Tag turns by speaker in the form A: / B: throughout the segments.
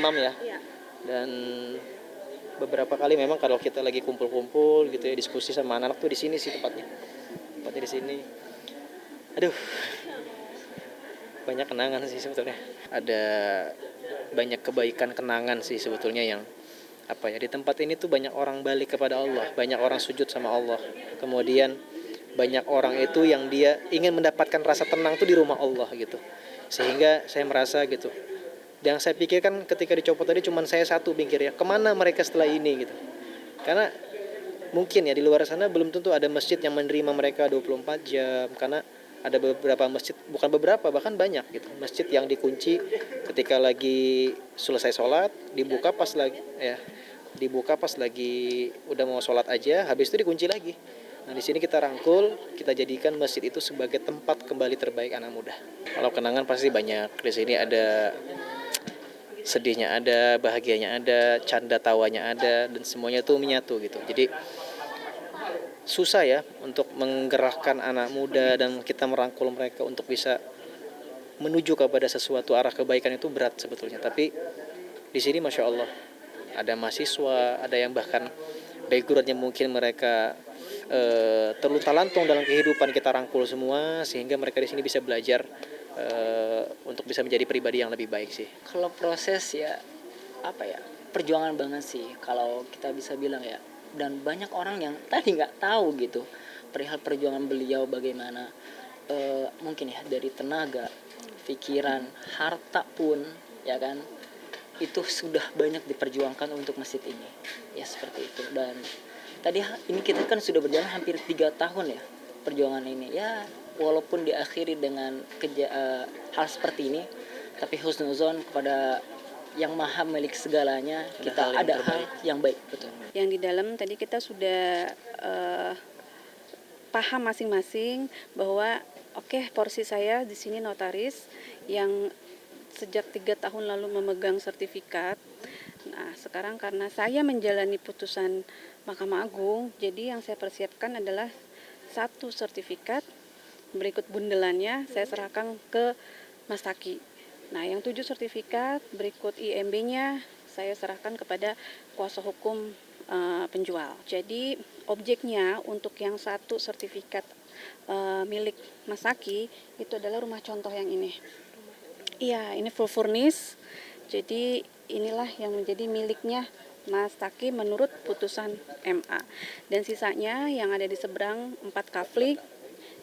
A: imam ya. Dan beberapa kali memang kalau kita lagi kumpul-kumpul gitu ya, diskusi sama anak-anak tuh di sini sih tempatnya. Tempatnya di sini. Aduh, banyak kenangan sih sebetulnya. Ada banyak kebaikan kenangan sih sebetulnya yang apa ya, di tempat ini tuh banyak orang balik kepada Allah, banyak orang sujud sama Allah. Kemudian banyak orang itu yang dia ingin mendapatkan rasa tenang tuh di rumah Allah gitu. Sehingga saya merasa gitu. Yang saya pikirkan ketika dicopot tadi cuma saya satu pikir ya, kemana mereka setelah ini gitu. Karena mungkin ya di luar sana belum tentu ada masjid yang menerima mereka 24 jam, karena ada beberapa masjid, bukan beberapa, bahkan banyak gitu, masjid yang dikunci ketika lagi selesai sholat, dibuka pas lagi ya, dibuka pas lagi udah mau sholat aja, habis itu dikunci lagi. Nah di sini kita rangkul, kita jadikan masjid itu sebagai tempat kembali terbaik anak muda. Kalau kenangan pasti banyak di sini, ada sedihnya ada, bahagianya ada, canda tawanya ada, dan semuanya tuh menyatu gitu. Jadi susah ya untuk menggerakkan anak muda dan kita merangkul mereka untuk bisa menuju kepada sesuatu arah kebaikan itu berat sebetulnya. Tapi di sini masya Allah ada mahasiswa, ada yang bahkan backgroundnya mungkin mereka terlunta-lantung dalam kehidupan, kita rangkul semua sehingga mereka di sini bisa belajar untuk bisa menjadi pribadi yang lebih baik sih.
B: Kalau proses ya apa ya, perjuangan banget sih kalau kita bisa bilang ya. Dan banyak orang yang tadi nggak tahu gitu perihal perjuangan beliau bagaimana. Mungkin ya dari tenaga, pikiran, harta pun ya kan, itu sudah banyak diperjuangkan untuk masjid ini ya, seperti itu. Dan tadi ini kita kan sudah berjalan hampir 3 tahun ya perjuangan ini ya, walaupun diakhiri dengan hal seperti ini, tapi husnuzon kepada yang maha milik segalanya, kita ada hal yang baik, betul.
C: Yang di dalam tadi kita sudah paham masing-masing bahwa oke, porsi saya di sini notaris yang sejak 3 tahun lalu memegang sertifikat. Nah, sekarang karena saya menjalani putusan Mahkamah Agung, jadi yang saya persiapkan adalah 1 sertifikat, berikut bundelannya saya serahkan ke Mas Taki. Nah, yang 7 sertifikat, berikut IMB-nya saya serahkan kepada kuasa hukum penjual. Jadi objeknya untuk yang 1 sertifikat milik Mas Taki itu adalah rumah contoh yang ini. Iya, ini full furnish. Jadi inilah yang menjadi miliknya Mas Taki menurut putusan MA. Dan sisanya yang ada di seberang 4 kafling,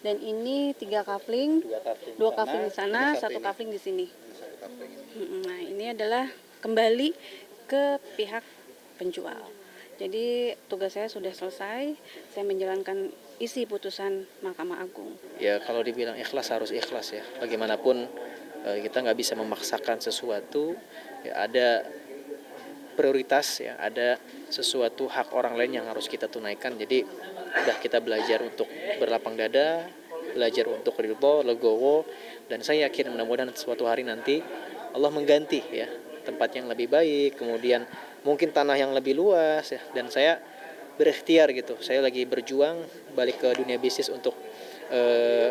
C: dan ini 3 kafling, 2 kafling di sana, 1 kafling di sini. Nah, ini adalah kembali ke pihak penjual. Jadi tugas saya sudah selesai, saya menjalankan isi putusan Mahkamah Agung.
A: Ya kalau dibilang ikhlas harus ikhlas ya, bagaimanapun kita nggak bisa memaksakan sesuatu, ya ada prioritas ya, ada sesuatu hak orang lain yang harus kita tunaikan. Jadi udah kita belajar untuk berlapang dada, belajar untuk ridho, legowo, dan saya yakin mudah-mudahan suatu hari nanti Allah mengganti ya tempat yang lebih baik, kemudian mungkin tanah yang lebih luas ya, dan saya berikhtiar gitu. Saya lagi berjuang balik ke dunia bisnis untuk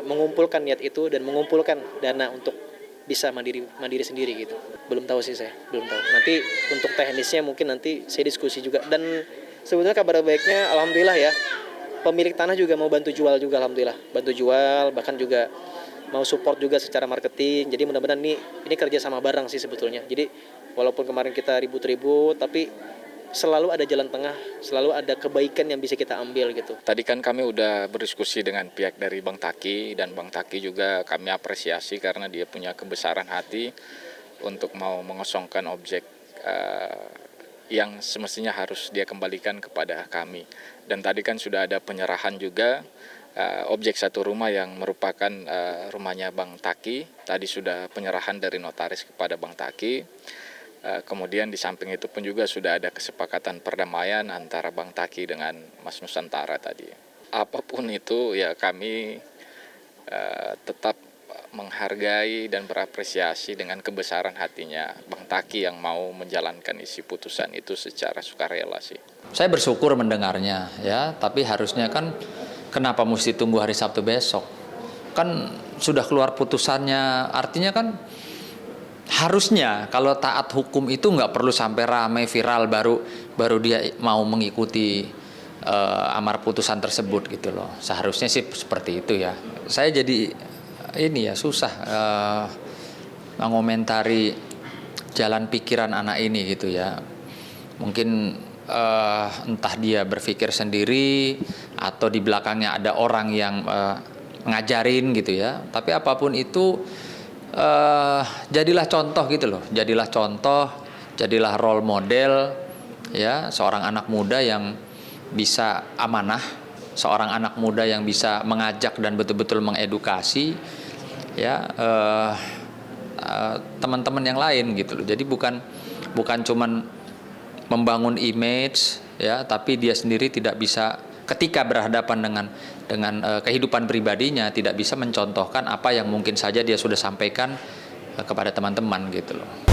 A: mengumpulkan niat itu dan mengumpulkan dana untuk bisa mandiri sendiri gitu. Belum tahu sih, saya belum tahu. Nanti untuk teknisnya mungkin nanti saya diskusi juga. Dan sebetulnya kabar baiknya alhamdulillah ya, pemilik tanah juga mau bantu jual juga, alhamdulillah. Bantu jual, bahkan juga mau support juga secara marketing. Jadi mudah-mudahan ini kerja sama bareng sih sebetulnya. Jadi walaupun kemarin kita ribut-ribut, tapi selalu ada jalan tengah, selalu ada kebaikan yang bisa kita ambil gitu.
D: Tadi kan kami udah berdiskusi dengan pihak dari Bang Taki, dan Bang Taki juga kami apresiasi karena dia punya kebesaran hati untuk mau mengosongkan objek yang semestinya harus dia kembalikan kepada kami. Dan tadi kan sudah ada penyerahan juga objek 1 rumah yang merupakan rumahnya Bang Taki. Tadi sudah penyerahan dari notaris kepada Bang Taki. Kemudian di samping itu pun juga sudah ada kesepakatan perdamaian antara Bang Taki dengan Mas Nusantara tadi. Apapun itu ya kami tetap menghargai dan berapresiasi dengan kebesaran hatinya Bang Taki yang mau menjalankan isi putusan itu secara sukarela sih.
E: Saya bersyukur mendengarnya ya, tapi harusnya kan kenapa mesti tunggu hari Sabtu besok? Kan sudah keluar putusannya, artinya kan harusnya kalau taat hukum itu nggak perlu sampai ramai viral baru dia mau mengikuti amar putusan tersebut gitu loh. Seharusnya sih seperti itu ya. Saya jadi ini ya susah mengomentari jalan pikiran anak ini gitu ya. Mungkin entah dia berpikir sendiri atau di belakangnya ada orang yang ngajarin gitu ya. Tapi apapun itu jadilah contoh gitu loh. Jadilah contoh, jadilah role model ya, seorang anak muda yang bisa amanah, seorang anak muda yang bisa mengajak dan betul-betul mengedukasi ya teman-teman yang lain gitu loh. Jadi bukan cuman membangun image ya, tapi dia sendiri tidak bisa ketika berhadapan dengan kehidupan pribadinya tidak bisa mencontohkan apa yang mungkin saja dia sudah sampaikan kepada teman-teman gitu loh.